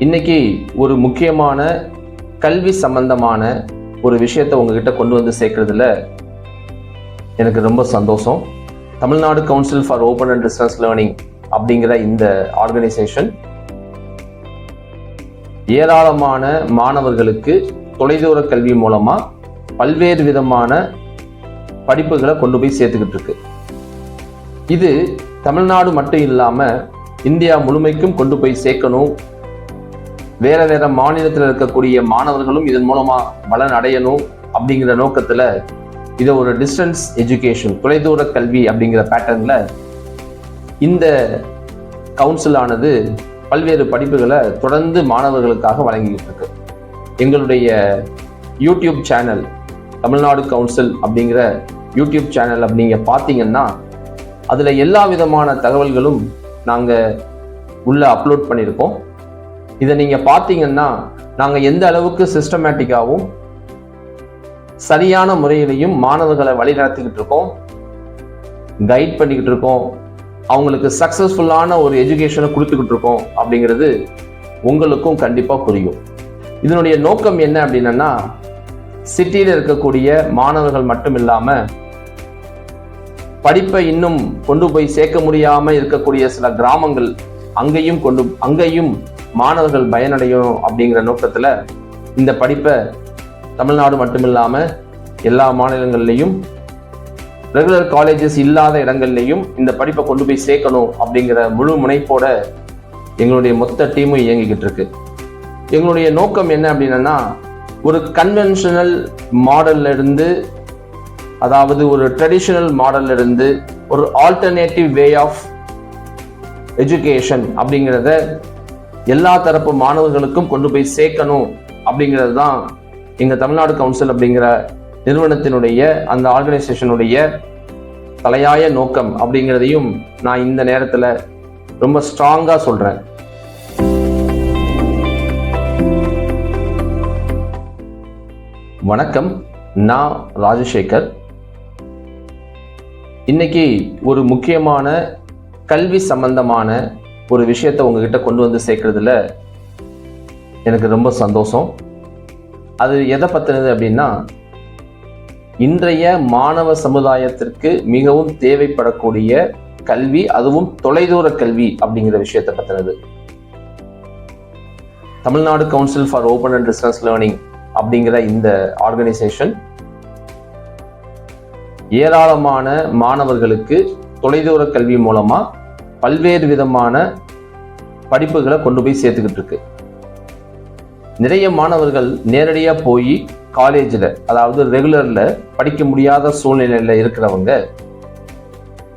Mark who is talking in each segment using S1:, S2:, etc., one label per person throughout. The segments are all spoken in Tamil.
S1: இன்னைக்கு ஒரு முக்கியமான கல்வி சம்பந்தமான ஒரு விஷயத்தை உங்ககிட்ட கொண்டு வந்து சேர்க்கறதுல எனக்கு ரொம்ப சந்தோஷம். Tamil Nadu council for open and distance learning அப்படிங்கிற இந்த ஆர்கனைசேஷன் ஏராளமான மாணவர்களுக்கு தொலைதூர கல்வி மூலமா பல்வேறு விதமான படிப்புகளை கொண்டு போய் சேர்த்துக்கிட்டு இருக்கு. இது தமிழ்நாடு மட்டும் இல்லாம இந்தியா முழுமைக்கும் கொண்டு போய் சேர்க்கணும். வேற வேற மாநிலத்தில் இருக்கக்கூடிய மாணவர்களும் இதன் மூலமா பலன் அடையணும் அப்படிங்கிற நோக்கத்துல இதை ஒரு டிஸ்டன்ஸ் எஜுகேஷன், தொலைதூர கல்வி அப்படிங்கிற பேட்டர்ன்ல இந்த கவுன்சில் ஆனது பல்வேறு படிப்புகளை தொடர்ந்து மாணவர்களுக்காக வழங்கிட்டு இருக்கு. எங்களுடைய யூடியூப் சேனல் தமிழ்நாடு கவுன்சில் அப்படிங்கிற யூடியூப் சேனல் அப்படிங்க பார்த்தீங்கன்னா அதுல எல்லா விதமான தகவல்களும் நாங்க உள்ள அப்லோட் பண்ணியிருக்கோம். இதை நீங்க பார்த்தீங்கன்னா நாங்க எந்த அளவுக்கு சிஸ்டமேட்டிக்காகவும் சரியான முறையிலையும் மாணவர்களை வழி நடத்திக்கிட்டு இருக்கோம், கைட் பண்ணிக்கிட்டு இருக்கோம், அவங்களுக்கு சக்சஸ்ஃபுல்லான ஒரு எஜுகேஷனை கொடுத்துக்கிட்டு இருக்கோம் அப்படிங்கிறது உங்களுக்கும் கண்டிப்பா புரியும். இதனுடைய நோக்கம் என்ன அப்படின்னா, சிட்டியில இருக்கக்கூடிய மாணவர்கள் மட்டும் இல்லாம படிப்பை இன்னும் கொண்டு போய் சேர்க்க முடியாம இருக்கக்கூடிய சில கிராமங்கள் அங்கேயும் மாணவர்கள் பயனடையும் அப்படிங்கிற நோக்கத்துல இந்த படிப்பை தமிழ்நாடு மட்டும் இல்லாம எல்லா மாநிலங்கள்லையும் ரெகுலர் காலேஜஸ் இல்லாத இடங்கள்லையும் இந்த படிப்பை கொண்டு போய் சேர்க்கணும் அப்படிங்கிற முழு முனைப்போட எங்களுடைய மொத்த டீமும் இயங்கிக்கிட்டு இருக்கு. எங்களுடைய நோக்கம் என்ன அப்படின்னா, ஒரு கன்வென்ஷனல் மாடல்ல இருந்து, அதாவது ஒரு ட்ரெடிஷனல் மாடல்ல இருந்து ஒரு ஆல்டர்னேட்டிவ் வே ஆஃப் எஜுகேஷன் அப்படிங்கிறத எல்லா தரப்பு மாணவர்களுக்கும் கொண்டு போய் சேர்க்கணும் அப்படிங்கிறது தான் எங்க தமிழ்நாடு கவுன்சில் அப்படிங்கிற நிறுவனத்தினுடைய, அந்த ஆர்கனைசேஷனுடைய தலையாய நோக்கம் அப்படிங்கிறதையும் நான் இந்த நேரத்துல ரொம்ப ஸ்ட்ராங்கா சொல்றேன். வணக்கம், நான் ராஜசேகர். இன்னைக்கு ஒரு முக்கியமான கல்வி சம்பந்தமான ஒரு விஷயத்தை உங்ககிட்ட கொண்டு வந்து சேர்க்கறதுல எனக்கு ரொம்ப சந்தோஷம். அது எதை பத்தினது அப்படின்னா, இன்றைய மாணவ சமுதாயத்திற்கு மிகவும் தேவைப்படக்கூடிய கல்வி, அதுவும் தொலைதூர கல்வி அப்படிங்கிற விஷயத்தை பத்தினது. Tamil Nadu council for open and distance learning அப்படிங்கிற இந்த ஆர்கனைசேஷன் ஏராளமான மாணவர்களுக்கு தொலைதூர கல்வி மூலமா பல்வேறு விதமான படிப்புகளை கொண்டு போய் சேர்த்துக்கிட்டு இருக்கு. நிறைய மாணவர்கள் நேரடியா போய் காலேஜில், அதாவது ரெகுலர்ல படிக்க முடியாத சூழ்நிலையில இருக்கிறவங்க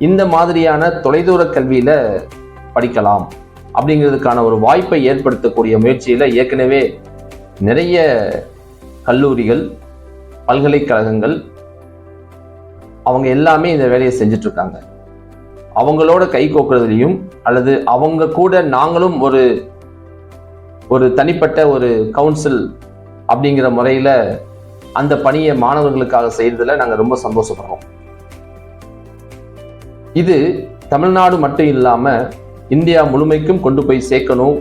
S1: இந்த மாதிரியான தொலைதூர கல்வியில படிக்கலாம் அப்படிங்கிறதுக்கான ஒரு வாய்ப்பை ஏற்படுத்தக்கூடிய முயற்சியில ஏற்கனவே நிறைய கல்லூரிகள், பல்கலைக்கழகங்கள் அவங்க எல்லாமே இந்த வேலையை செஞ்சுட்டு இருக்காங்க. அவங்களோட கை கோக்குறதுலையும் அல்லது அவங்க கூட நாங்களும் ஒரு தனிப்பட்ட ஒரு கவுன்சில் அப்படிங்கிற முறையில அந்த பணியை மாணவர்களுக்காக செய்யறதுல நாங்க ரொம்ப சந்தோஷப்படுறோம். இது தமிழ்நாடு மட்டும் இல்லாம இந்தியா முழுமைக்கும் கொண்டு போய் சேர்க்கணும்.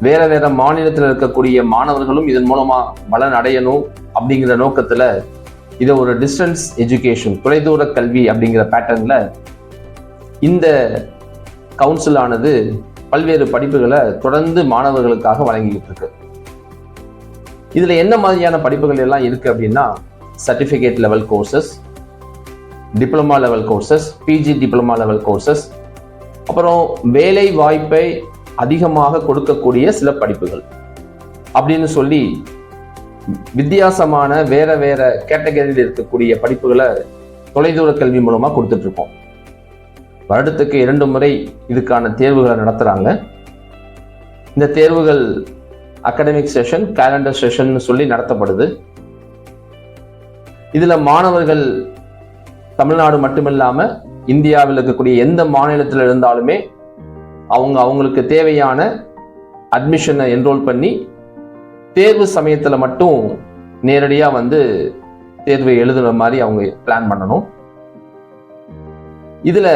S1: வேற வேற மாநிலத்தில் இருக்கக்கூடிய மாணவர்களும் இதன் மூலமா பலன் அடையணும் அப்படிங்கிற நோக்கத்துல இதை ஒரு டிஸ்டன்ஸ் எஜுகேஷன், தொலைதூர கல்வி அப்படிங்கிற பேட்டர்ன்ல இந்த கவுன்சில் ஆனது பல்வேறு படிப்புகளை தொடர்ந்து மாணவர்களுக்காக வழங்கிக்கிட்டு இருக்கு. இதுல என்ன மாதிரியான படிப்புகள் எல்லாம் இருக்கு அப்படின்னா, certificate level courses, diploma level courses, PG diploma level courses, அப்புறம் வேலை வாய்ப்பை அதிகமாக கொடுக்கக்கூடிய சில படிப்புகள் அப்படின்னு சொல்லி வித்தியாசமான வேற வேற கேட்டகரியில் இருக்கக்கூடிய படிப்புகளை தொலைதூர கல்வி மூலமா கொடுத்துட்டு இருக்கோம். வருடத்துக்கு 2 முறை இதுக்கான தேர்வுகளை நடத்துறாங்க. இந்த தேர்வுகள் அகாடமிக் செஷன், கேலண்டர் செஷன் சொல்லி நடத்தப்படுது. இதுல மாணவர்கள் தமிழ்நாடு மட்டுமில்லாம இந்தியாவில் இருக்கக்கூடிய எந்த மாநிலத்தில் இருந்தாலுமே அவங்களுக்கு தேவையான அட்மிஷனை என்ரோல் பண்ணி தேர்வு சமயத்துல மட்டும் நேரடியா வந்து தேர்வை எழுதுற மாதிரி அவங்க பிளான் பண்ணணும். இதுல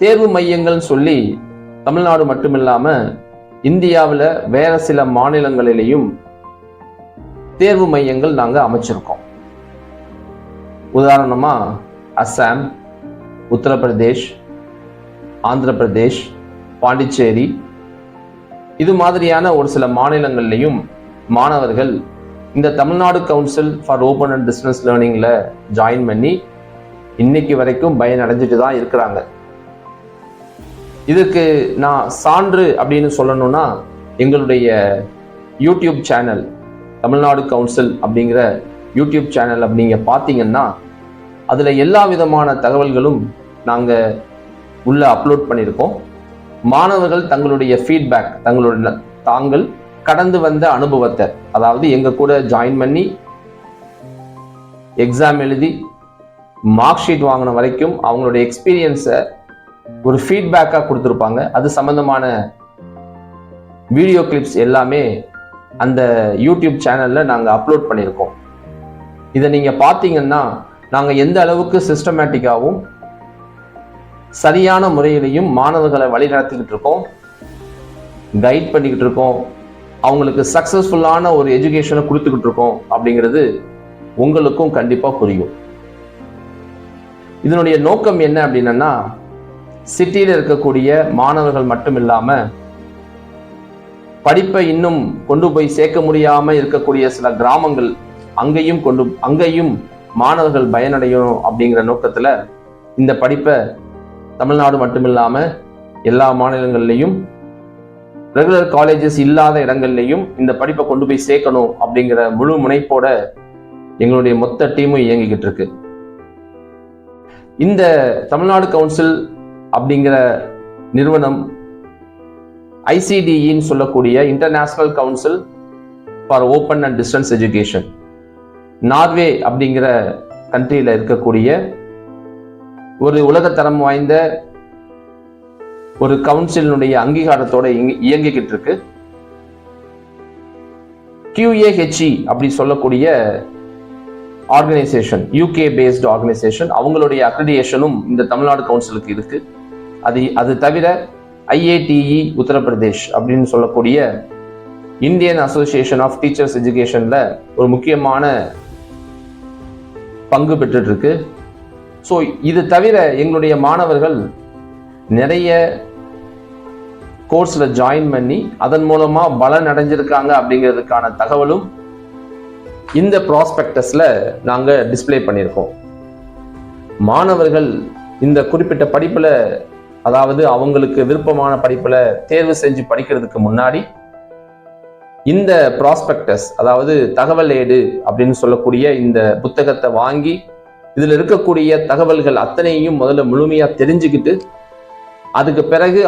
S1: தேர்வு மையங்கள் சொல்லி தமிழ்நாடு மட்டுமில்லாம இந்தியாவில் வேற சில மாநிலங்களிலேயும் தேர்வு மையங்கள் நாங்கள் அமைச்சிருக்கோம். உதாரணமா அஸ்ஸாம், உத்தரப்பிரதேஷ், ஆந்திர பிரதேஷ், பாண்டிச்சேரி, இது மாதிரியான ஒரு சில மாநிலங்கள்லையும் மாணவர்கள் இந்த Tamil Nadu council for open and distance லேர்னிங்ல ஜாயின் பண்ணி இன்னைக்கு வரைக்கும் பயனடைஞ்சிட்டு தான் இருக்கிறாங்க. இதுக்கு நான் சான்று அப்படின்னு சொல்லணும்னா எங்களுடைய யூடியூப் சேனல், தமிழ்நாடு கவுன்சில் அப்படிங்கிற யூடியூப் சேனல் அப்படிங்க பார்த்தீங்கன்னா அதில் எல்லா விதமான தகவல்களும் நாங்கள் உள்ள அப்லோட் பண்ணியிருக்கோம். மாணவர்கள் தங்களுடைய ஃபீட்பேக், தாங்கள் கடந்து வந்த அனுபவத்தை, அதாவது எங்கள் கூட ஜாயின் பண்ணி எக்ஸாம் எழுதி மார்க் ஷீட் வாங்கின வரைக்கும் அவங்களுடைய எக்ஸ்பீரியன்ஸை ஒரு ஃபீட்பேக்காக கொடுத்துருப்பாங்க. அது சம்பந்தமான வீடியோ கிளிப்ஸ் எல்லாமே அந்த யூடியூப் சேனலில் நாங்கள் அப்லோட் பண்ணியிருக்கோம். இதை நீங்கள் பார்த்தீங்கன்னா நாங்கள் எந்த அளவுக்கு சிஸ்டமேட்டிக்காகவும் சரியான முறையிலையும் மாணவர்களை வழி நடத்திக்கிட்டு இருக்கோம், கைட் பண்ணிக்கிட்டு இருக்கோம், அவங்களுக்கு சக்ஸஸ்ஃபுல்லான ஒரு எஜுகேஷனை கொடுத்துக்கிட்டு இருக்கோம் அப்படிங்கிறது உங்களுக்கும் கண்டிப்பாக புரியும். இதனுடைய நோக்கம் என்ன அப்படின்னா, சிட்டியில் இருக்கக்கூடிய மாணவர்கள் மட்டும் இல்லாம படிப்பை இன்னும் கொண்டு போய் சேர்க்க முடியாம இருக்கக்கூடிய சில கிராமங்கள் அங்கேயும் மாணவர்கள் பயனடையும் அப்படிங்கிற நோக்கத்துல இந்த படிப்பை தமிழ்நாடு மட்டும் இல்லாம எல்லா மாநிலங்கள்லையும் ரெகுலர் காலேஜஸ் இல்லாத இடங்கள்லையும் இந்த படிப்பை கொண்டு போய் சேர்க்கணும் அப்படிங்கிற முழு முனைப்போட எங்களுடைய மொத்த டீமும் இயங்கிக்கிட்டு இருக்கு. இந்த தமிழ்நாடு கவுன்சில் அப்படிங்கிற நிறுவனம் ஐசிடிஇன்னு சொல்லக்கூடிய international council for open and distance education, Norway அப்படிங்கிற கண்ட்ரியில் இருக்கக்கூடிய ஒரு உலகத்தரம் வாய்ந்த ஒரு கவுன்சிலினுடைய அங்கீகாரத்தோட இயங்கிக்கிட்டு இருக்கு. QAHE அப்படி சொல்லக்கூடிய ஆர்கனைசேஷன், யூகே பேஸ்ட் ஆர்கனைசேஷன், அவங்களுடைய அக்ரிடியேஷனும் இந்த தமிழ்நாடு கவுன்சிலுக்கு இருக்கு. அது தவிர IATE உத்தரப்பிரதேஷ் அப்படின்னு சொல்லக்கூடிய இந்தியன் அசோசியேஷன் ஆஃப் டீச்சர்ஸ் எஜுகேஷன்ல ஒரு முக்கியமான பங்கு பெற்றுட்டு இருக்கு. ஸோ இது தவிர எங்களுடைய மாணவர்கள் நிறைய கோர்ஸ்ல ஜாயின் பண்ணி அதன் மூலமா பலன் அடைஞ்சிருக்காங்க அப்படிங்கிறதுக்கான தகவலும் இந்த ப்ராஸ்பெக்டஸ்ல நாங்க டிஸ்பிளே பண்ணியிருக்கோம். மாணவர்கள் இந்த குறிப்பிட்ட படிப்புல, அதாவது அவங்களுக்கு விருப்பமான படிப்புல தேர்வு செஞ்சு படிக்கிறதுக்கு முன்னாடி இந்த ப்ராஸ்பெக்டஸ், அதாவது தகவல் ஏடு அப்படின்னு சொல்லக்கூடிய இந்த புத்தகத்தை வாங்கி இதுல இருக்கக்கூடிய தகவல்கள் அத்தனையும் முதல்ல முழுமையா தெரிஞ்சுக்கிட்டு அதுக்கு பிறகு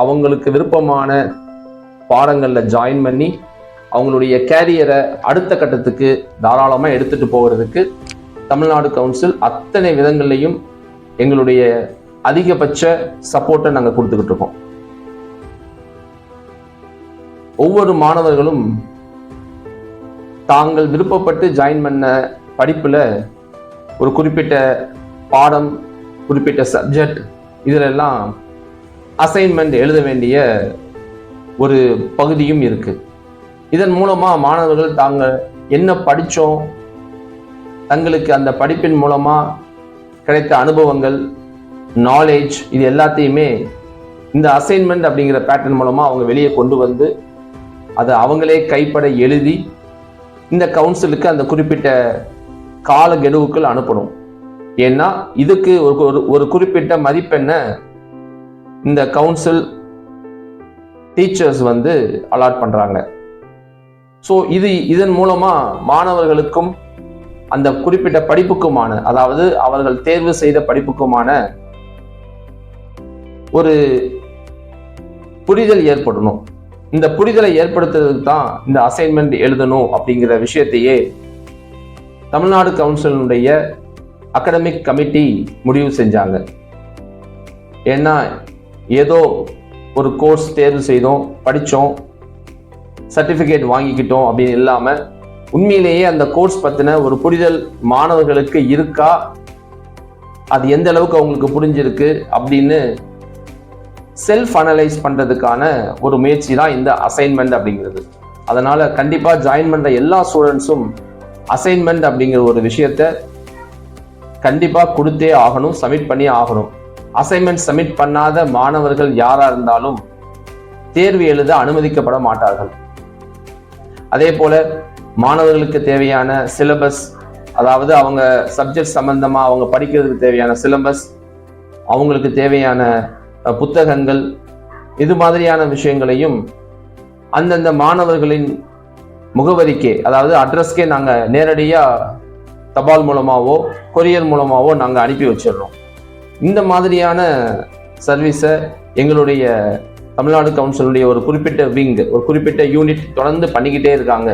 S1: அவங்களுக்கு விருப்பமான பாடங்கள்ல ஜாயின் பண்ணி அவங்களுடைய கேரியரை அடுத்த கட்டத்துக்கு தாராளமா எடுத்துட்டு போகிறதுக்கு தமிழ்நாடு கவுன்சில் அத்தனை விதங்கள்லையும் எங்களுடைய அதிகபட்ச சப்போர்ட்டை நாங்கள் கொடுத்துக்கிட்டு இருக்கோம். ஒவ்வொரு மாணவர்களும் தாங்கள் விருப்பப்பட்டு ஜாயின் பண்ண படிப்புல ஒரு குறிப்பிட்ட பாடம், குறிப்பிட்ட சப்ஜெக்ட், இதிலெல்லாம் அசைன்மெண்ட் எழுத வேண்டிய ஒரு பகுதியும் இருக்கு. இதன் மூலமா மாணவர்கள் தாங்கள் என்ன படித்தோம், தங்களுக்கு அந்த படிப்பின் மூலமா கிடைத்த அனுபவங்கள், நாலேஜ், இது எல்லாத்தையுமே இந்த அசைன்மெண்ட் அப்படிங்கிற பேட்டர்ன் மூலமா அவங்க வெளியே கொண்டு வந்து அதை அவங்களே கைப்பட எழுதி இந்த கவுன்சிலுக்கு அந்த குறிப்பிட்ட கால கெடுவுக்குள் அனுப்பணும். ஏன்னா இதுக்கு ஒரு குறிப்பிட்ட மதிப்பெண்ணை இந்த கவுன்சில் டீச்சர்ஸ் அலாட் பண்றாங்க. ஸோ இதன் மூலமா மாணவர்களுக்கும் அந்த குறிப்பிட்ட படிப்புக்குமான, அதாவது அவர்கள் தேர்வு செய்த படிப்புக்குமான ஒரு புரிதல் ஏற்படணும். இந்த புரிதலை ஏற்படுத்துறதுக்கு தான் இந்த அசைன்மெண்ட் எழுதணும் அப்படிங்கிற விஷயத்தையே தமிழ்நாடு கவுன்சிலுடைய அகாடமிக் கமிட்டி முடிவு செஞ்சாங்க. ஏன்னா ஏதோ ஒரு கோர்ஸ் தேர்வு செய்தோம், படித்தோம், சர்டிஃபிகேட் வாங்கிக்கிட்டோம் அப்படின்னு இல்லாமல் உண்மையிலேயே அந்த கோர்ஸ் பற்றின ஒரு புரிதல் மாணவர்களுக்கு இருக்கா, அது எந்த அளவுக்கு அவங்களுக்கு புரிஞ்சிருக்கு அப்படின்னு செல்ஃப் அனலைஸ் பண்றதுக்கான ஒரு முயற்சி தான் இந்த அசைன்மெண்ட் அப்படிங்கிறது. அதனால கண்டிப்பா ஜாயின் பண்ற எல்லா ஸ்டூடெண்ட்ஸும் அசைன்மெண்ட் அப்படிங்கிற ஒரு விஷயத்த கண்டிப்பா கொடுத்தே ஆகணும், சப்மிட் பண்ணி ஆகணும். அசைன்மெண்ட் சப்மிட் பண்ணாத மாணவர்கள் யாரா இருந்தாலும் தேர்வு எழுத அனுமதிக்கப்பட மாட்டார்கள். அதே போல மாணவர்களுக்கு தேவையான சிலபஸ், அதாவது அவங்க சப்ஜெக்ட் சம்பந்தமா அவங்க படிக்கிறதுக்கு தேவையான சிலபஸ், அவங்களுக்கு தேவையான புத்தகங்கள், இது மாதிரியான விஷயங்களையும் அந்தந்த மாணவர்களின் முகவரிக்கே, அதாவது அட்ரஸ்க்கே நாங்கள் நேரடியாக தபால் மூலமாவோ கொரியர் மூலமாவோ நாங்கள் அனுப்பி வச்சிடுறோம். இந்த மாதிரியான சர்வீஸை எங்களுடைய தமிழ்நாடு கவுன்சிலுடைய ஒரு குறிப்பிட்ட விங், ஒரு குறிப்பிட்ட யூனிட் தொடர்ந்து பண்ணிக்கிட்டே இருக்காங்க.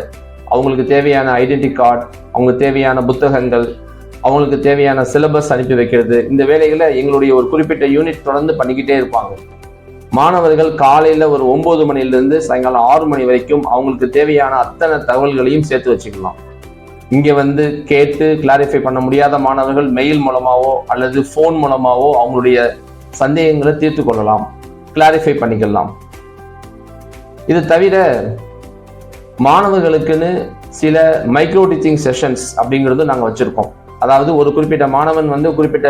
S1: அவங்களுக்கு தேவையான ஐடென்டி கார்டு, அவங்களுக்கு தேவையான புத்தகங்கள், அவங்களுக்கு தேவையான சிலபஸ் அனுப்பி வைக்கிறது, இந்த வேலைகளை எங்களுடைய ஒரு குறிப்பிட்ட யூனிட் தொடர்ந்து பண்ணிக்கிட்டே இருப்பாங்க. மாணவர்கள் காலையில் ஒரு 9 மணிலிருந்து சாயங்காலம் 6 மணி வரைக்கும் அவங்களுக்கு தேவையான அத்தனை தகவல்களையும் சேர்த்து வச்சுக்கலாம். இங்கே வந்து கேட்டு கிளாரிஃபை பண்ண முடியாத மாணவர்கள் மெயில் மூலமாவோ அல்லது ஃபோன் மூலமாவோ அவங்களுடைய சந்தேகங்களை தீர்த்து கொள்ளலாம், கிளாரிஃபை பண்ணிக்கலாம். இது தவிர மாணவர்களுக்குன்னு சில மைக்ரோ டீச்சிங் செஷன்ஸ் அப்படிங்கிறது நாங்கள் வச்சுருக்கோம். அதாவது ஒரு குறிப்பிட்ட மாணவன் வந்து குறிப்பிட்ட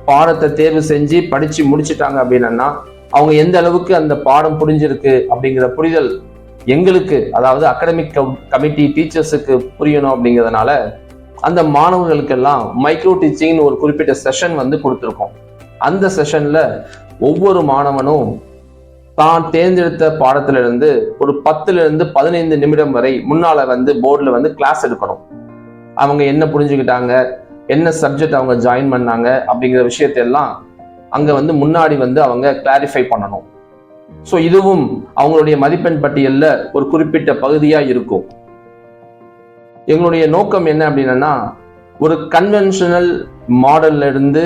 S1: பாடத்தை தேர்வு செஞ்சு படித்து முடிச்சுட்டாங்க அப்படின்னா அவங்க எந்த அளவுக்கு அந்த பாடம் புரிஞ்சிருக்கு அப்படிங்கிற புரிதல் எங்களுக்கு, அதாவது அகாடமிக் கமிட்டி டீச்சர்ஸுக்கு புரியணும் அப்படிங்கிறதுனால அந்த மாணவர்களுக்கெல்லாம் மைக்ரோ டீச்சிங்னு ஒரு குறிப்பிட்ட செஷன் வந்து கொடுத்துருக்கோம். அந்த செஷன்ல ஒவ்வொரு மாணவனும் தான் தேர்ந்தெடுத்த பாடத்திலிருந்து ஒரு 10லிருந்து 15 நிமிடம் வரை முன்னால வந்து போர்டில் வந்து கிளாஸ் எடுக்கணும். அவங்க என்ன புரிஞ்சுக்கிட்டாங்க, என்ன சப்ஜெக்ட் அவங்க ஜாயின் பண்ணாங்க அப்படிங்கிற விஷயத்தையெல்லாம் அங்க வந்து முன்னாடி வந்து அவங்க கிளாரிஃபை பண்ணணும். ஸோ இதுவும் அவங்களுடைய மதிப்பெண் பட்டியல்ல ஒரு குறிப்பிட்ட பகுதியா இருக்கும். எங்களுடைய நோக்கம் என்ன அப்படின்னா, ஒரு கன்வென்ஷனல் மாடல்ல இருந்து,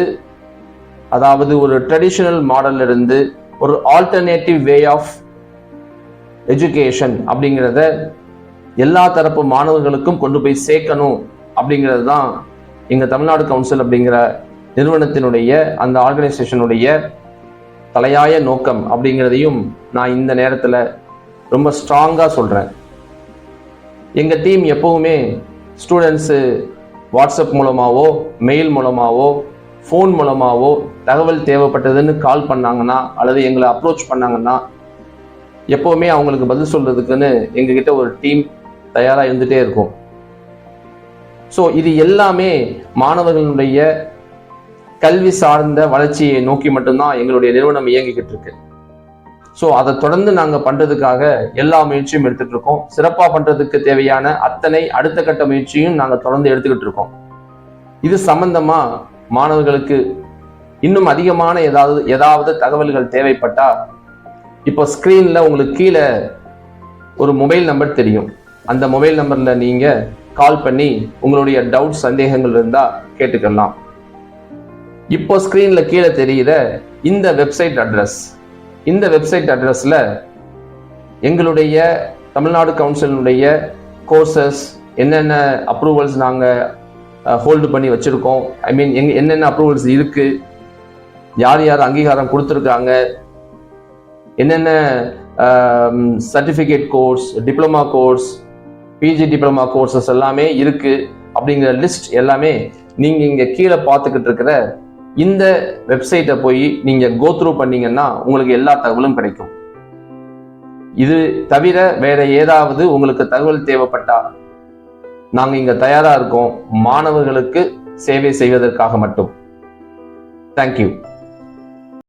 S1: அதாவது ஒரு ட்ரெடிஷனல் மாடல்ல இருந்து ஒரு ஆல்டர்னேட்டிவ் வே ஆஃப் எஜுகேஷன் அப்படிங்கிறத எல்லா தரப்பு மாணவர்களுக்கும் கொண்டு போய் சேர்க்கணும் அப்படிங்கிறது தான் எங்க தமிழ்நாடு கவுன்சில் அப்படிங்கிற நிறுவனத்தினுடைய, அந்த ஆர்கனைசேஷனுடைய தலையாய நோக்கம் அப்படிங்கிறதையும் நான் இந்த நேரத்தில் ரொம்ப ஸ்ட்ராங்காக சொல்கிறேன். எங்கள் டீம் எப்பவுமே ஸ்டூடெண்ட்ஸு வாட்ஸ்அப் மூலமாகவோ மெயில் மூலமாகவோ ஃபோன் மூலமாகவோ தகவல் தேவைப்பட்டதுன்னு கால் பண்ணாங்கன்னா அல்லது எங்களை அப்ரோச் பண்ணாங்கன்னா எப்போவுமே அவங்களுக்கு பதில் சொல்கிறதுக்குன்னு எங்ககிட்ட ஒரு டீம் தயாராக இருந்துகிட்டே இருக்கும். ஸோ இது எல்லாமே மாணவர்களுடைய கல்வி சார்ந்த வளர்ச்சியை நோக்கி மட்டும்தான் எங்களுடைய நிறுவனம் இயங்கிக்கிட்டு இருக்கு. ஸோ அதை தொடர்ந்து நாங்கள் பண்ணுறதுக்காக எல்லா முயற்சியும் எடுத்துகிட்டு இருக்கோம். சிறப்பாக பண்ணுறதுக்கு தேவையான அத்தனை அடுத்த கட்ட முயற்சியும் நாங்கள் தொடர்ந்து எடுத்துக்கிட்டு இருக்கோம். இது சம்பந்தமாக மாணவர்களுக்கு இன்னும் அதிகமான ஏதாவது தகவல்கள் தேவைப்பட்டா, இப்போ ஸ்க்ரீனில் உங்களுக்கு கீழே ஒரு மொபைல் நம்பர் தெரியும். அந்த மொபைல் நம்பரில் நீங்கள் கால் பண்ணி உங்களுடைய டவுட், சந்தேகங்கள் இருந்தால் கேட்டுக்கலாம். இப்போ ஸ்க்ரீன்ல கீழே தெரிகிற இந்த வெப்சைட் அட்ரஸ், இந்த வெப்சைட் அட்ரஸ்ல எங்களுடைய தமிழ்நாடு கவுன்சிலுடைய கோர்சஸ், என்னென்ன அப்ரூவல்ஸ் நாங்கள் ஹோல்டு பண்ணி வச்சிருக்கோம், ஐ மீன் என்னென்ன அப்ரூவல்ஸ் இருக்கு, யார் யார் அங்கீகாரம் கொடுத்துருக்காங்க, என்னென்ன certificate course, diploma course, PG diploma courses எல்லாமே இருக்கு அப்படிங்கிற லிஸ்ட் எல்லாமே நீங்க இங்க கீழே பார்த்துக்கிட்டு இருக்கிற இந்த வெப்சைட்டை போய் நீங்க கோ த்ரூ பண்ணீங்கன்னா உங்களுக்கு எல்லா தகவலும் கிடைக்கும். இது தவிர வேற ஏதாவது உங்களுக்கு தகவல் தேவைப்பட்டா நாங்க இங்க தயாரா இருக்கோம், மாணவர்களுக்கு சேவை செய்வதற்காக மட்டும். தேங்க்யூ.